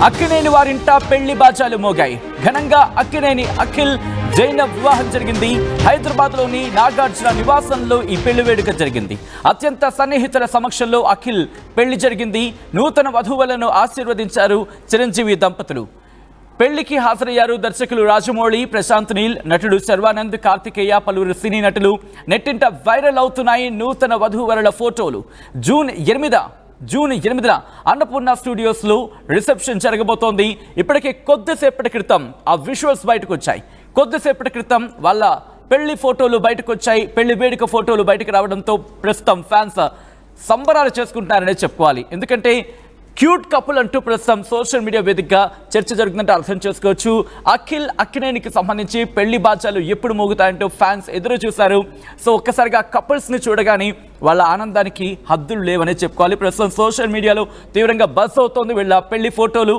అక్కినేని వారింట పెళ్లి బాజాలు మోగాయి. ఘనంగా అక్కినేని అఖిల్ జైనబ్ వివాహం జరిగింది. హైదరాబాద్లోని నాగార్జున నివాసంలో ఈ పెళ్లి వేడుక జరిగింది. అత్యంత సన్నిహితుల సమక్షంలో అఖిల్ పెళ్లి జరిగింది. నూతన వధువులను ఆశీర్వదించారు చిరంజీవి దంపతులు. పెళ్లికి హాజరయ్యారు దర్శకులు రాజమౌళి, ప్రశాంత్ నీల్, నటుడు శర్వానంద్, కార్తికేయ, పలువురు సినీ నటులు. నెట్టింట వైరల్ అవుతున్నాయి నూతన వధూవరుల ఫోటోలు. జూన్ 8న అన్నపూర్ణ స్టూడియోస్లో రిసెప్షన్ జరగబోతోంది. ఇప్పటికే కొద్దిసేపటి క్రితం ఆ విజువల్స్ బయటకు వచ్చాయి. కొద్దిసేపటి క్రితం వాళ్ళ పెళ్లి ఫోటోలు బయటకు వచ్చాయి. పెళ్లి వేడుక ఫోటోలు బయటకు రావడంతో ప్రస్తుతం ఫ్యాన్స్ సంబరాలు చేసుకుంటున్నారనే చెప్పుకోవాలి. ఎందుకంటే క్యూట్ కపుల్ అంటూ ప్రస్తుతం సోషల్ మీడియా వేదికగా చర్చ జరుగుతుందంటే అర్థం చేసుకోవచ్చు. అక్కినేనికి సంబంధించి పెళ్లి బాధ్యాలు ఎప్పుడు మోగుతాయంటూ ఫ్యాన్స్ ఎదురు చూశారు. సో ఒక్కసారిగా కపుల్స్ని చూడగానే వాళ్ళ ఆనందానికి హద్దులు లేవనే చెప్పుకోవాలి. ప్రస్తుతం సోషల్ మీడియాలో తీవ్రంగా బజ్ అవుతోంది వీళ్ళ పెళ్లి ఫోటోలు.